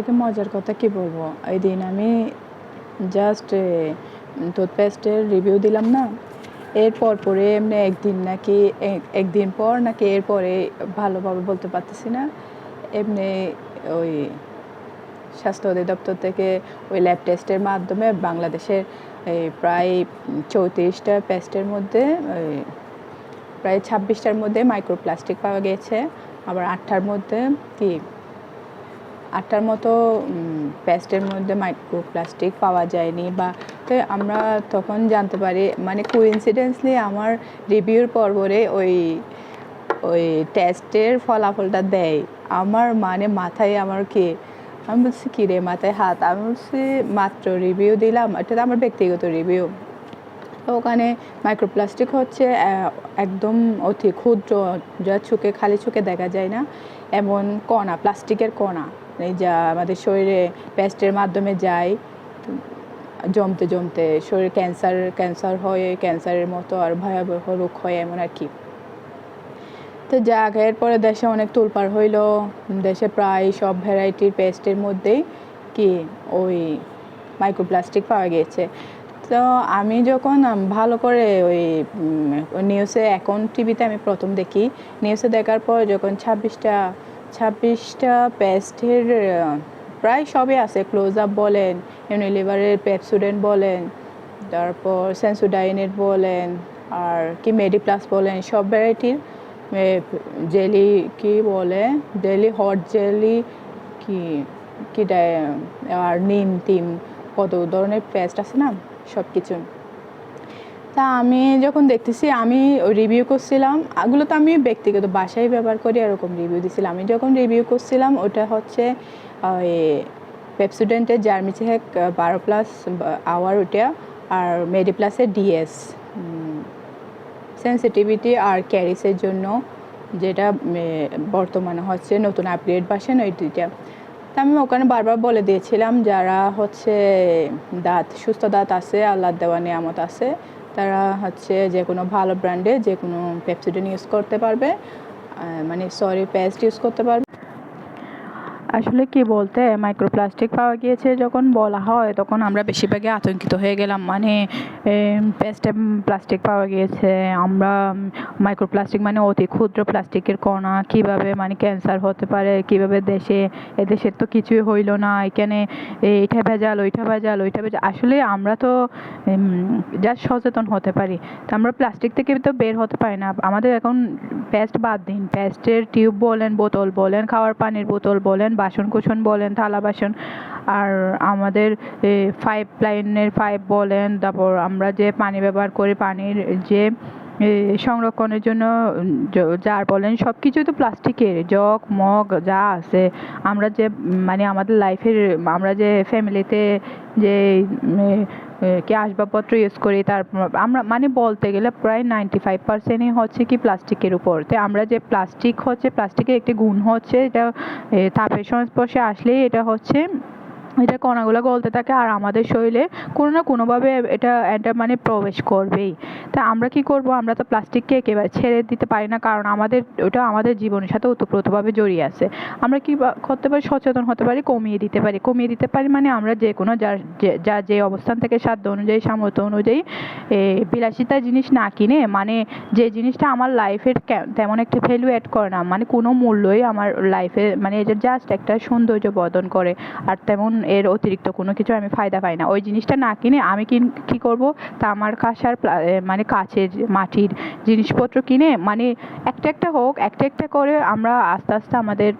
থেকে মজার কথা কি বলবো, এই দিন আমি জাস্ট টুথপেস্টের রিভিউ দিলাম না, এরপর পরে এমনি একদিন পর নাকি এরপরে ভালোভাবে বলতে পারতেছি না, এমনি ওই স্বাস্থ্য অধিদপ্তর থেকে ওই ল্যাব টেস্টের মাধ্যমে বাংলাদেশের প্রায় 34টা পেস্টের মধ্যে প্রায় 26টার মধ্যে মাইক্রোপ্লাস্টিক পাওয়া গেছে। আবার 8টার মধ্যে আটটার মতো পেস্টের মধ্যে মাইক্রোপ্লাস্টিক পাওয়া যায়নি। বা তো আমরা তখন জানতে পারি, মানে কোইন্সিডেন্সলি আমার রিভিউর পরে ওই টেস্টের ফলাফলটা দেয়। আমার মানে মাথায় আমার আমি বলছি কী রে, মাথায় হাত। আমি বলছি মাত্র রিভিউ দিলাম, এটা তো আমার ব্যক্তিগত রিভিউ। তো ওখানে মাইক্রোপ্লাস্টিক হচ্ছে একদম অতি ক্ষুদ্র, যা খালি চোখে দেখা যায় না এমন কণা, প্লাস্টিকের কণা, যা আমাদের শরীরে পেস্টের মাধ্যমে যায়, জমতে জমতে শরীরে ক্যান্সার হয়, ক্যান্সারের মতো আর ভয়াবহ রোগ হয় এমন আর কি। তো যাক, এরপরে দেশে অনেক তোলপাড় হইল। দেশে প্রায় সব ভ্যারাইটির পেস্টের মধ্যেই ওই মাইক্রোপ্লাস্টিক পাওয়া গিয়েছে। তো আমি যখন ভালো করে ওই নিউজে, এখন টিভিতে আমি প্রথম দেখি, নিউজে দেখার পর যখন 26টা পেস্টের প্রায় সবই আছে, ক্লোজ আপ বলেন, ইউনিলিভারের পেপসোডেন্ট বলেন, তারপর সেন্সোডাইনের বলেন, আর মেডিপ্লাস বলেন, সব ভ্যারাইটির জেলি জেলি, হট জেলি আর নিম কত ধরনের পেস্ট আছে না, সব কিছু। তা আমি যখন দেখতেছি, আমি রিভিউ করছিলাম, এগুলো তো আমি ব্যক্তিগত বাসায় ব্যবহার করি, এরকম রিভিউ দিছিলাম। আমি যখন রিভিউ করছিলাম, ওটা হচ্ছে পেপসোডেন্টের জার্মিচেক 12+ আওয়ার, ওটা, আর মেডিপ্লাসের ডিএস সেন্সিটিভিটি আর ক্যারিসের জন্য, যেটা বর্তমানে হচ্ছে নতুন আপগ্রেড ভার্সন, ওই দুইটা। তা আমি ওখানে বারবার বলে দিয়েছিলাম, যারা হচ্ছে সুস্থ দাঁত আছে, আল্লাহর দেওয়া নিয়ামত আছে, তারা হচ্ছে যে কোনো ভালো ব্র্যান্ডে যে কোনো পেপসোডেন্ট ইউজ করতে পারবে, পেস্ট ইউজ করতে পারবে। আসলে কি বলতে, মাইক্রোপ্লাস্টিক পাওয়া গিয়েছে যখন বলা হয়, তখন আমরা বেশিরভাগই আতঙ্কিত হয়ে গেলাম। মানে পেস্টে প্লাস্টিক পাওয়া গিয়েছে, আমরা মাইক্রোপ্লাস্টিক মানে অতি ক্ষুদ্র প্লাস্টিকের কণা, কিভাবে মানে ক্যান্সার হতে পারে, কিভাবে এদেশের তো কিছুই হইল না, এখানে এইটা ভেজাল, ওইটা ভেজাল। আসলে আমরা তো যা সচেতন হতে পারি, তো আমরা প্লাস্টিক থেকে তো বের হতে পারি না। আমাদের এখন পেস্ট বাদ দিন, পেস্টের টিউব বলেন, বোতল বলেন, খাওয়ার পানির বোতল বলেন, বাসনকোসন বলেন, থালা বাসন, আর আমাদের পাইপলাইনের পাইপ বলেন, তারপর আমরা যে পানি ব্যবহার করি, পানির যে সংরক্ষণের জন্য জার বলেন, সব কিছুই তো প্লাস্টিকের। জগ মগ যা আছে, আমরা যে মানে আমাদের লাইফের, আমরা যে ফ্যামিলিতে যে কি আসবাবপত্র ইউজ করি, তারপর আমরা মানে বলতে গেলে প্রায় 95%ই হচ্ছে কি প্লাস্টিকের উপর। তো আমরা যে প্লাস্টিকের একটি গুণ হচ্ছে, এটা তাপের সংস্পর্শে আসলেই এটা কণাগুলো গলতে থাকে, আর আমাদের শরীরে কোনো না কোনোভাবে এটা মানে প্রবেশ করবেই। তা আমরা কি করব, আমরা তো প্লাস্টিককে একেবারে ছেড়ে দিতে পারি না, কারণ ওটা আমাদের জীবনের সাথে ওতপ্রোতভাবে জড়িয়ে আছে। আমরা কি করতে পারি, সচেতন হতে পারি, কমিয়ে দিতে পারি। মানে আমরা যে কোনো যার যে অবস্থান থেকে সাধ্য অনুযায়ী, সামর্থ্য অনুযায়ী বিলাসিতা জিনিস না কিনে, মানে যে জিনিসটা আমার লাইফের তেমন একটা ভ্যালু অ্যাড করে না, মানে কোনো মূল্যই আমার লাইফে, মানে এটা জাস্ট একটা সৌন্দর্য বর্ধন করে, আর তেমন এর অতিরিক্ত কোনো কিছু আমি ফায়দা পাই না, ওই জিনিসটা না কিনে আমি কি করব, তামার কাঁসার মানে কাচের, মাটির জিনিসপত্র কিনে, মানে একটা হোক, একটা করে আমরা আস্তে আস্তে আমাদের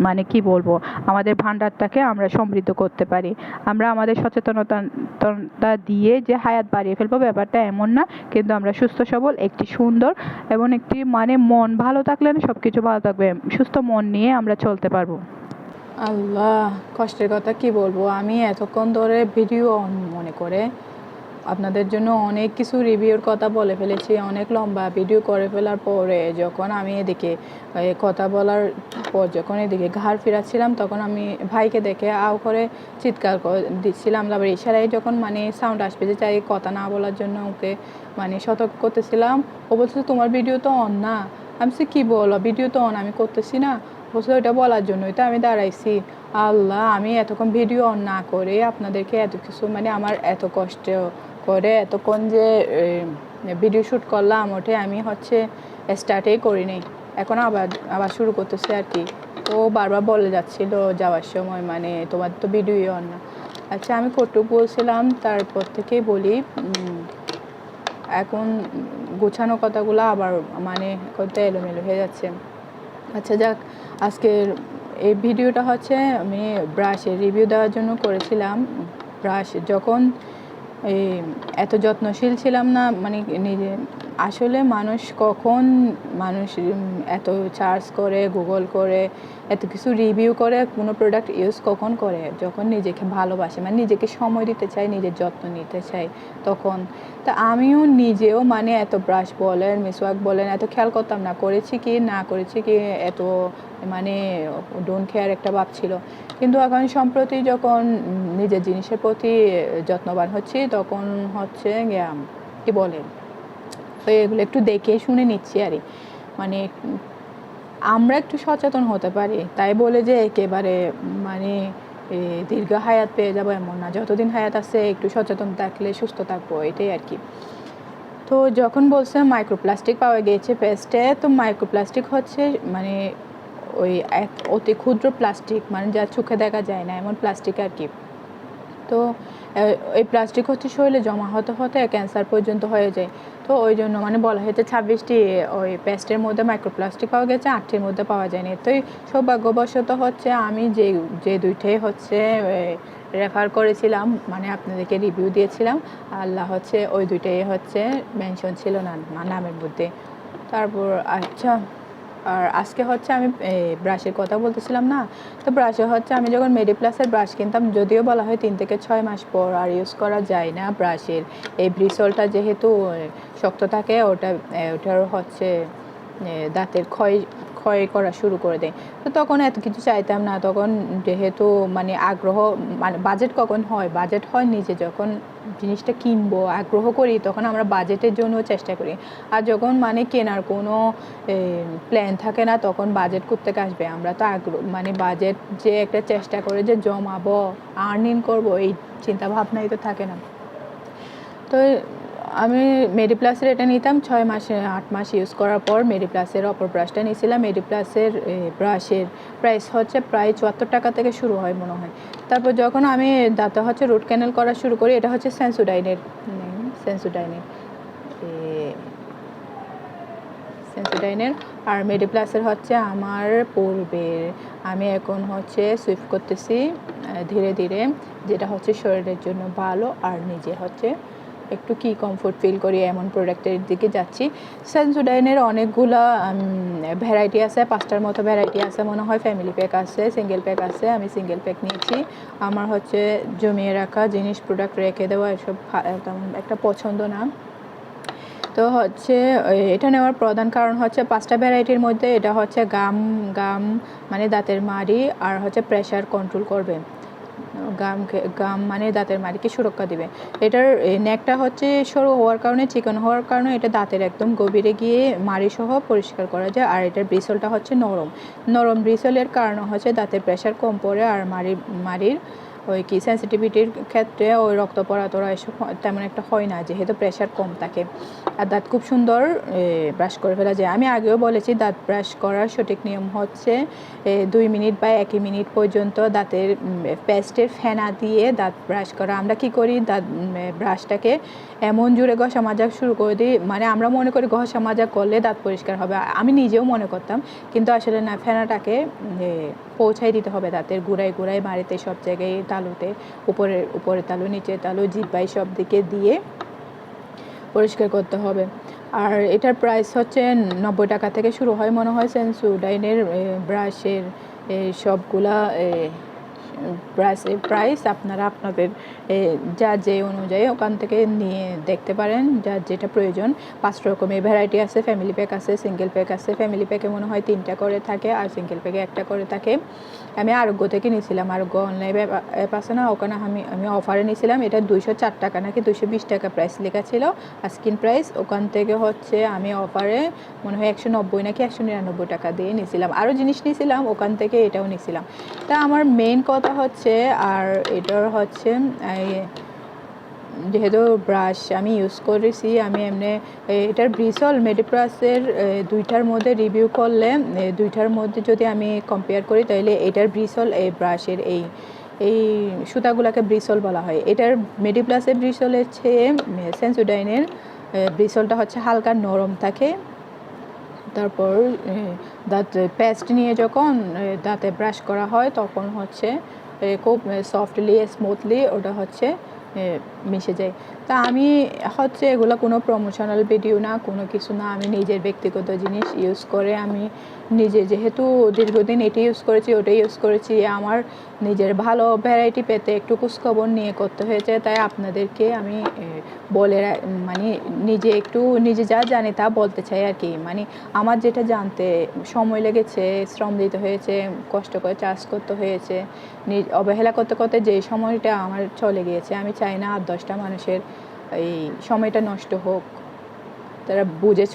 মানে কি বলবো, আমাদের ভান্ডারটাকে আমরা সমৃদ্ধ করতে পারি। আমরা আমাদের সচেতনতা দিয়ে যে হায়াত বাড়িয়ে ফেলবো, ব্যাপারটা এমন না, কিন্তু আমরা সুস্থ সবল, একটি সুন্দর এবং একটি মানে মন ভালো থাকলে না সব কিছু ভালো থাকবে, সুস্থ মন নিয়ে আমরা চলতে পারবো। আল্লাহ, কষ্টের কথা কি বলবো, আমি এতক্ষণ ধরে ভিডিও মনে করে আপনাদের জন্য অনেক কিছু রিভিউর কথা বলে ফেলেছি, অনেক লম্বা ভিডিও করে ফেলার পরে যখন আমি এদিকে কথা বলার পর যখন এদিকে ঘাড় ফিরাচ্ছিলাম, তখন আমি ভাইকে দেখে আও করে চিৎকার দিচ্ছিলাম, তারপরে ইশারায় যখন মানে সাউন্ড আসবে যে চাই কথা না বলার জন্য ওকে মানে সতর্ক করতেছিলাম, ও বলছে তোমার ভিডিও তো অন না। আমি বলছি কী বলো, ভিডিও তো অন, আমি করতেছি না। বলছে ওইটা বলার জন্যই তো আমি দাঁড়াইছি। আল্লাহ, আমি এতক্ষণ ভিডিও অন না করে আপনাদেরকে এত কিছু মানে আমার এত কষ্ট করে এতক্ষণ যে ভিডিও শ্যুট করলাম ওঠে আমি হচ্ছে স্টার্টেই করিনি, এখন আবার আবার শুরু করতেছে আর কি। ও বারবার বলে যাচ্ছিল যাওয়ার সময় মানে তোমার তো ভিডিও অন না। আচ্ছা, আমি কটুক বলছিলাম তারপর থেকেই বলি। এখন গোছানো কথাগুলো আবার মানে করতে এলোমেলো হয়ে যাচ্ছে। আচ্ছা যাক, আজকের এই ভিডিওটা হচ্ছে আমি ব্রাশের রিভিউ দেওয়ার জন্য করেছিলাম। ব্রাশ যখন এই এত যত্নশীল ছিলাম না মানে নিজে, আসলে মানুষ এত সার্চ করে, গুগল করে, এত কিছু রিভিউ করে কোনো প্রোডাক্ট ইউজ কখন করে? যখন নিজেকে ভালোবাসে, মানে নিজেকে সময় দিতে চাই, নিজের যত্ন নিতে চাই তখন। তা আমিও নিজেও মানে এত ব্রাশ বলেন, মিসওয়াক বলেন, এত খেয়াল করতাম না, করেছি কি না করেছি কি এত মানে ডোন্ট কেয়ার একটা ভাব ছিল। কিন্তু এখন সম্প্রতি যখন নিজের জিনিসের প্রতি যত্নবান হচ্ছি তখন হচ্ছে কি বলে তো এগুলো একটু দেখে শুনে নিচ্ছি আর মানে আমরা একটু সচেতন হতে পারি, তাই বলে যে একেবারে মানে দীর্ঘ হায়াত পেয়ে যাবো এমন না। যতদিন হায়াত আছে একটু সচেতন থাকলে সুস্থ থাকবো, এটাই আর কি। তো যখন বলছে মাইক্রোপ্লাস্টিক পাওয়া গিয়েছে পেস্টে, তো মাইক্রোপ্লাস্টিক হচ্ছে মানে ওই এক অতি ক্ষুদ্র প্লাস্টিক, মানে যা চোখে দেখা যায় না এমন প্লাস্টিক আর কি। তো এই প্লাস্টিক হচ্ছে শরীরে জমা হতে হতে ক্যান্সার পর্যন্ত হয়ে যায়। তো ওই জন্য মানে বলা হয়েছে 26টি ওই পেস্টের মধ্যে মাইক্রোপ্লাস্টিক পাওয়া গেছে, 8টির মধ্যে পাওয়া যায়নি। তো সৌভাগ্যবশত হচ্ছে আমি যে দুইটাই হচ্ছে রেফার করেছিলাম, মানে আপনাদেরকে রিভিউ দিয়েছিলাম, আল্লাহ হচ্ছে ওই দুইটাই হচ্ছে মেনশন ছিল না নামের মধ্যে। তারপর আচ্ছা, আর আজকে হচ্ছে আমি ব্রাশের কথা বলতেছিলাম না, তো ব্রাশে হচ্ছে আমি যখন মেডিপ্লাসের ব্রাশ কিনতাম, যদিও বলা হয় 3 থেকে 6 মাস পর আর ইউজ করা যায় না ব্রাশের, এই ব্রিসলটা যেহেতু শক্ত থাকে ওটার হচ্ছে দাঁতের ক্ষয় করা শুরু করে দেয়। তো তখন এত কিছু চাইতাম না, তখন যেহেতু মানে আগ্রহ, মানে বাজেট হয় নিজে যখন জিনিসটা কিনবো আগ্রহ করি, তখন আমরা বাজেটের জন্য চেষ্টা করি। আর যখন মানে কেনার কোনো প্ল্যান থাকে না তখন বাজেট করতে আসবে, আমরা তো আগ্রহ মানে বাজেট যে একটা চেষ্টা করে যে জমাবো, আর্নিং করবো, এই চিন্তা ভাবনাই তো থাকে না। তো আমি মেডিপ্লাসের এটা নিতাম 8 মাস ইউজ করার পর মেডিপ্লাসের অপর ব্রাশটা নিয়েছিলাম। মেডিপ্লাসের ব্রাশের প্রাইস হচ্ছে প্রায় 74 টাকা থেকে শুরু হয় মনে হয়। তারপর যখন আমি দাঁতে হচ্ছে রুট ক্যানেল করা শুরু করি, এটা হচ্ছে সেন্সোডাইনের আর মেডিপ্লাসের হচ্ছে আমার পূর্বের, আমি এখন হচ্ছে সুইফট করতেছি ধীরে ধীরে, যেটা হচ্ছে শরীরের জন্য ভালো আর নিজে হচ্ছে একটু কি কমফোর্ট ফিল করি এমন প্রোডাক্টের দিকে যাচ্ছি। সেন্সোডাইনের অনেকগুলো ভ্যারাইটি আছে, 5টার মতো ভ্যারাইটি আছে মনে হয়। ফ্যামিলি প্যাক আছে, সিঙ্গেল প্যাক আছে, আমি সিঙ্গেল প্যাক নিয়েছি। আমার হচ্ছে জমিয়ে রাখা জিনিস প্রোডাক্ট রেখে দেওয়া এসব তেমন একটা পছন্দ না। তো হচ্ছে এটা নেওয়ার প্রধান কারণ হচ্ছে 5টা ভ্যারাইটির মধ্যে এটা হচ্ছে গাম মানে দাঁতের মাড়ি আর হচ্ছে প্রেশার কন্ট্রোল করবে, গাম মানে দাঁতের মাড়িকে সুরক্ষা দিবে। এটার নেকটা হচ্ছে সরু হওয়ার কারণে, চিকন হওয়ার কারণে এটা দাঁতের একদম গভীরে গিয়ে মাড়ি সহ পরিষ্কার করা যায়। আর এটার ব্রিসলটা হচ্ছে নরম ব্রিসলের কারণে হচ্ছে দাঁতের প্রেশার কম পড়ে, আর মাড়ির ওই কি সেন্সিটিভিটির ক্ষেত্রে ওই রক্ত পড়া তোরা এসব তেমন একটা হয় না, যেহেতু প্রেশার কম থাকে। আর দাঁত খুব সুন্দর ব্রাশ করে ফেলা যায়। আমি আগেও বলেছি দাঁত ব্রাশ করার সঠিক নিয়ম হচ্ছে 2 মিনিট বা 1 মিনিট পর্যন্ত দাঁতের পেস্টের ফেনা দিয়ে দাঁত ব্রাশ করা। আমরা কি করি, দাঁত ব্রাশটাকে এমন জোরে ঘষা মাজা শুরু করে দিই, মানে আমরা মনে করি ঘষা মাজা করলে দাঁত পরিষ্কার হবে, আমি নিজেও মনে করতাম, কিন্তু আসলে না, ফেনাটাকে পৌঁছাই দিতে হবে দাঁতের গোড়ায় মাড়িতে, সব জায়গায়, তালুতে, উপরে তালু, নিচের তালু, জিহ্বায়, সব দিকে দিয়ে পরিষ্কার করতে হবে। আর এটার প্রাইস হচ্ছে 90 টাকা থেকে শুরু হয় মনে হয়। সেন্সোডাইনের ব্রাশের সবগুলা ব্রাশের প্রাইস আপনারা আপনাদের যা যে অনুযায়ী ওখান থেকে নিয়ে দেখতে পারেন, যার যেটা প্রয়োজন। 5 রকমের ভ্যারাইটি আছে, ফ্যামিলি প্যাক আছে, সিঙ্গেল প্যাক আছে। ফ্যামিলি প্যাকে মনে হয় 3টা করে থাকে আর সিঙ্গেল প্যাকে 1টা করে থাকে। আমি আরোগ্য থেকে নিয়েছিলাম, আরোগ্য অনলাইন অ্যাপ আছে না, ওখানে আমি অফারে নিয়েছিলাম। এটা 204 টাকা নাকি 220 টাকা প্রাইস লেখা ছিল স্কিন প্রাইস। ওখান থেকে হচ্ছে আমি অফারে মনে হয় 190 নাকি 199 টাকা দিয়ে নিয়েছিলাম। আরও জিনিস নিয়েছিলাম ওখান থেকে, এটাও নিয়েছিলাম। তা আমার মেইন কথা হচ্ছে, আর এটার হচ্ছে যেহেতু ব্রাশ আমি ইউজ করেছি, আমি এমনি এটার ব্রিসল মেডিপ্লাসের 2টার মধ্যে রিভিউ করলে, 2টার মধ্যে যদি আমি কম্পেয়ার করি তাহলে এটার ব্রিসল, এই ব্রাশের এই সুতাগুলোকে ব্রিসল বলা হয়। এটার মেডিপ্লাসের ব্রিসলের চেয়ে সেন্সোডাইনের ব্রিসলটা হচ্ছে হালকা নরম থাকে। তারপর দাঁত পেস্ট নিয়ে যখন দাঁতে ব্রাশ করা হয় তখন হচ্ছে খুব সফটলি স্মুথলি ওটা হচ্ছে মিশে যায়। তা আমি হচ্ছে এগুলো কোনো প্রমোশনাল ভিডিও না, কোনো কিছু না, আমি নিজের ব্যক্তিগত জিনিস ইউজ করে, আমি নিজে যেহেতু দীর্ঘদিন এটি ইউজ করেছি ওটাই ইউজ করেছি, আমার নিজের ভালো ভ্যারাইটি পেতে একটু খোঁজখবর নিয়ে করতে হয়েছে। তাই আপনাদেরকে আমি বলে মানে নিজে যা জানি তা বলতে চাই আর কি। মানে আমার যেটা জানতে সময় লেগেছে, শ্রম দিতে হয়েছে, কষ্ট করে চাষ করতে হয়েছে, অবহেলা করতে করতে যে সময়টা আমার চলে গিয়েছে, আমি চাই না আর 10টা মানুষের এই সময়টা নষ্ট হোক। তারা বুঝে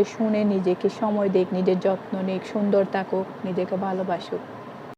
শুনে নিজেকে সময় দিক, নিজের যত্ন নিক, সুন্দর থাকুক, নিজেকে ভালোবাসুক।